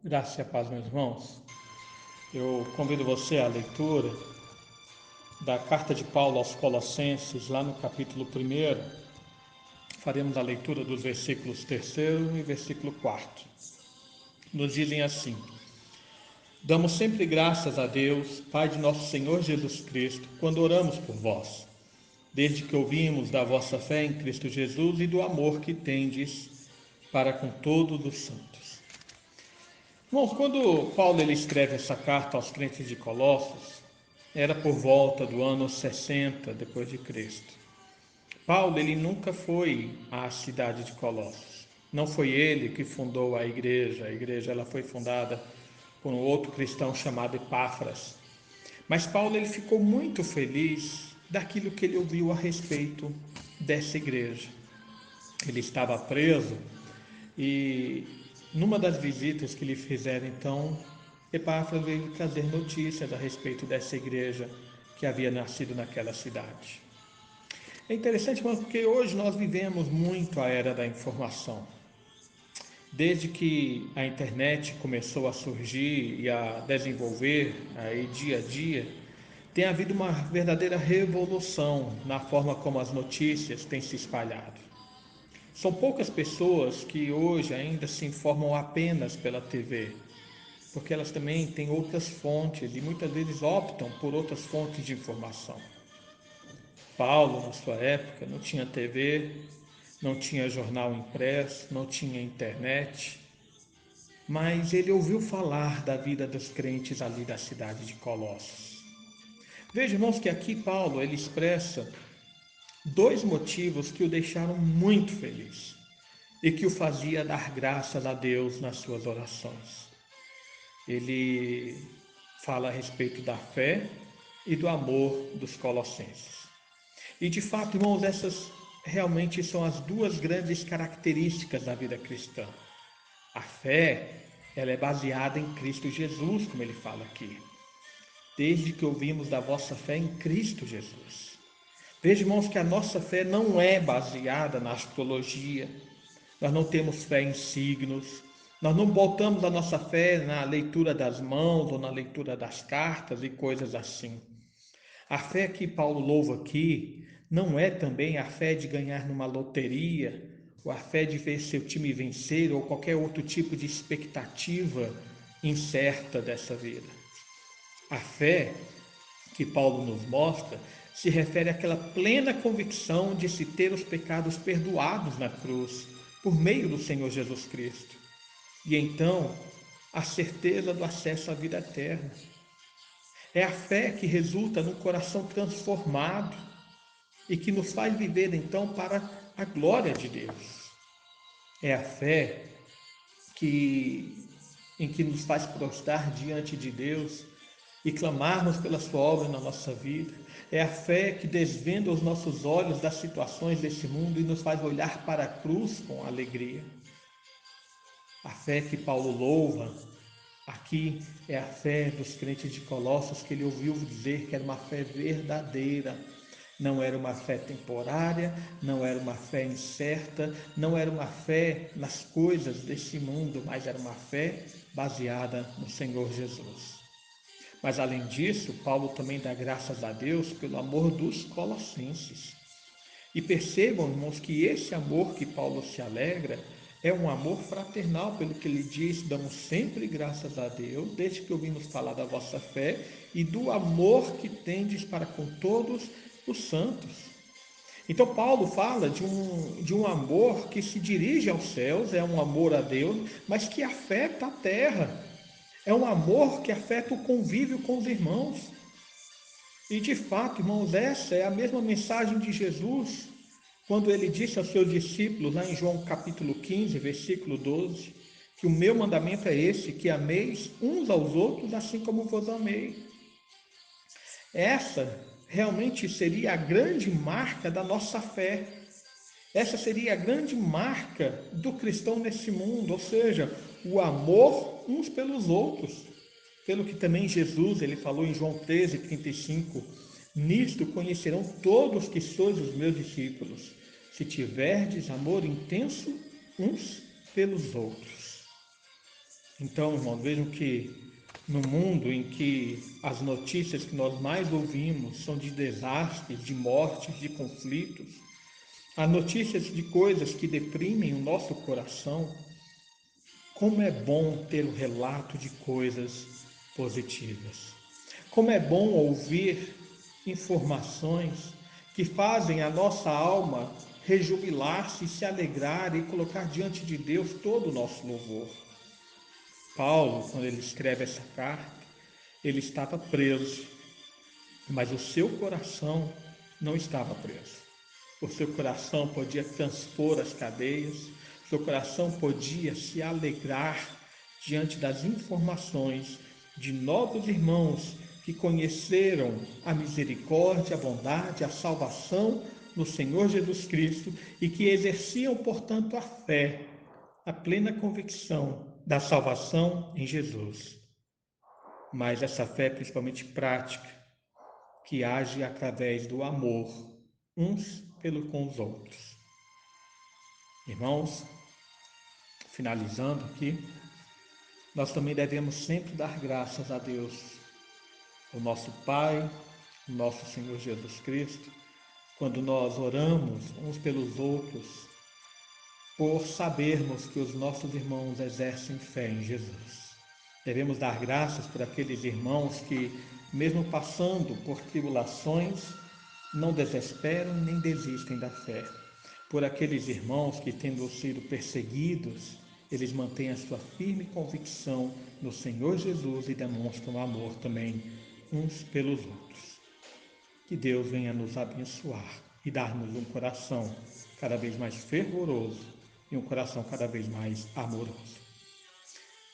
Graça e a paz, meus irmãos. Eu convido você à leitura da carta de Paulo aos Colossenses, lá no capítulo 1. Faremos a leitura dos versículos 3º e versículo 4. Nos dizem assim: Damos sempre graças a Deus, Pai de nosso Senhor Jesus Cristo, quando oramos por vós, desde que ouvimos da vossa fé em Cristo Jesus e do amor que tendes para com todos os santos. Irmãos, quando Paulo ele escreve essa carta aos crentes de Colossos, era por volta do ano 60 depois de Cristo. Paulo ele nunca foi à cidade de Colossos. Não foi ele que fundou a igreja. A igreja ela foi fundada por um outro cristão chamado Epáfras. Mas Paulo ele ficou muito feliz daquilo que ele ouviu a respeito dessa igreja. Ele estava preso e numa das visitas que lhe fizeram, então, Epáfras veio trazer notícias a respeito dessa igreja que havia nascido naquela cidade. É interessante, mas porque hoje nós vivemos muito a era da informação. Desde que a internet começou a surgir e a desenvolver aí dia a dia, tem havido uma verdadeira revolução na forma como as notícias têm se espalhado. São poucas pessoas que hoje ainda se informam apenas pela TV, porque elas também têm outras fontes e muitas vezes optam por outras fontes de informação. Paulo, na sua época, não tinha TV, não tinha jornal impresso, não tinha internet, mas ele ouviu falar da vida dos crentes ali da cidade de Colossos. Veja, irmãos, que aqui Paulo ele expressa dois motivos que o deixaram muito feliz e que o fazia dar graças a Deus nas suas orações. Ele fala a respeito da fé e do amor dos colossenses. E de fato, irmãos, essas realmente são as duas grandes características da vida cristã. A fé, ela é baseada em Cristo Jesus, como ele fala aqui. Desde que ouvimos da vossa fé em Cristo Jesus. Veja, irmãos, que a nossa fé não é baseada na astrologia, nós não temos fé em signos, nós não botamos a nossa fé na leitura das mãos ou na leitura das cartas e coisas assim. A fé que Paulo louva aqui não é também a fé de ganhar numa loteria, ou a fé de ver seu time vencer, ou qualquer outro tipo de expectativa incerta dessa vida. A fé que Paulo nos mostra se refere àquela plena convicção de se ter os pecados perdoados na cruz, por meio do Senhor Jesus Cristo. E então, a certeza do acesso à vida eterna. É a fé que resulta num coração transformado e que nos faz viver então para a glória de Deus. É a fé em que nos faz prostrar diante de Deus e clamarmos pela sua obra na nossa vida. É a fé que desvenda os nossos olhos das situações desse mundo e nos faz olhar para a cruz com alegria. A fé que Paulo louva aqui é a fé dos crentes de Colossos, que ele ouviu dizer que era uma fé verdadeira. Não era uma fé temporária, não era uma fé incerta, não era uma fé nas coisas desse mundo, mas era uma fé baseada no Senhor Jesus. Mas além disso, Paulo também dá graças a Deus pelo amor dos colossenses. E percebam, irmãos, que esse amor que Paulo se alegra é um amor fraternal, pelo que ele diz: damos sempre graças a Deus, desde que ouvimos falar da vossa fé e do amor que tendes para com todos os santos. Então, Paulo fala de um amor que se dirige aos céus, é um amor a Deus, mas que afeta a terra. É um amor que afeta o convívio com os irmãos. E de fato, irmãos, essa é a mesma mensagem de Jesus, quando ele disse aos seus discípulos, lá em João capítulo 15, versículo 12, que o meu mandamento é esse, que ameis uns aos outros assim como vos amei. Essa realmente seria a grande marca da nossa fé. Essa seria a grande marca do cristão nesse mundo, ou seja, o amor uns pelos outros. Pelo que também Jesus ele falou em João 13:35, nisto conhecerão todos que sois os meus discípulos, se tiverdes amor intenso uns pelos outros. Então, irmãos, vejam que no mundo em que as notícias que nós mais ouvimos são de desastres, de mortes, de conflitos, as notícias de coisas que deprimem o nosso coração, como é bom ter o relato de coisas positivas. Como é bom ouvir informações que fazem a nossa alma rejubilar-se, se alegrar e colocar diante de Deus todo o nosso louvor. Paulo, quando ele escreve essa carta, ele estava preso, mas o seu coração não estava preso. O seu coração podia transpor as cadeias, o seu coração podia se alegrar diante das informações de novos irmãos que conheceram a misericórdia, a bondade, a salvação no Senhor Jesus Cristo e que exerciam, portanto, a fé, a plena convicção da salvação em Jesus. Mas essa fé, principalmente prática, que age através do amor uns pelos com os outros. Irmãos, finalizando aqui, nós também devemos sempre dar graças a Deus, o nosso Pai, o nosso Senhor Jesus Cristo, quando nós oramos uns pelos outros, por sabermos que os nossos irmãos exercem fé em Jesus. Devemos dar graças por aqueles irmãos que, mesmo passando por tribulações, não desesperam nem desistem da fé. Por aqueles irmãos que, tendo sido perseguidos, eles mantêm a sua firme convicção no Senhor Jesus e demonstram amor também uns pelos outros. Que Deus venha nos abençoar e dar-nos um coração cada vez mais fervoroso e um coração cada vez mais amoroso.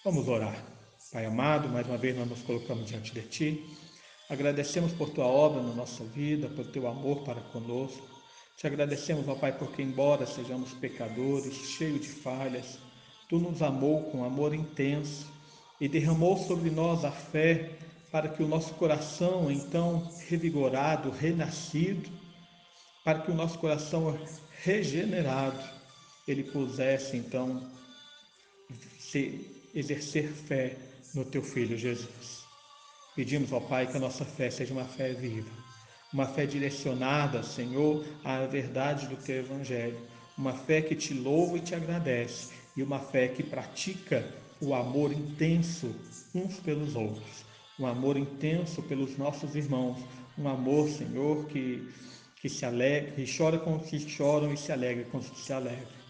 Vamos orar. Pai amado, mais uma vez nós nos colocamos diante de Ti. Agradecemos por Tua obra na nossa vida, por Teu amor para conosco. Te agradecemos, ó Pai, porque embora sejamos pecadores, cheios de falhas, Tu nos amou com amor intenso e derramou sobre nós a fé para que o nosso coração, então revigorado, renascido, para que o nosso coração regenerado, ele pudesse então exercer fé no Teu Filho Jesus. Pedimos, ó Pai, que a nossa fé seja uma fé viva, uma fé direcionada, Senhor, à verdade do Teu Evangelho, uma fé que Te louva e Te agradece, e uma fé que pratica o amor intenso uns pelos outros, um amor intenso pelos nossos irmãos, um amor, Senhor, que se alegra, que chora com os que choram e se alegra com os que se alegram.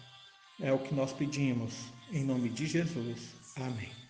É o que nós pedimos, em nome de Jesus. Amém.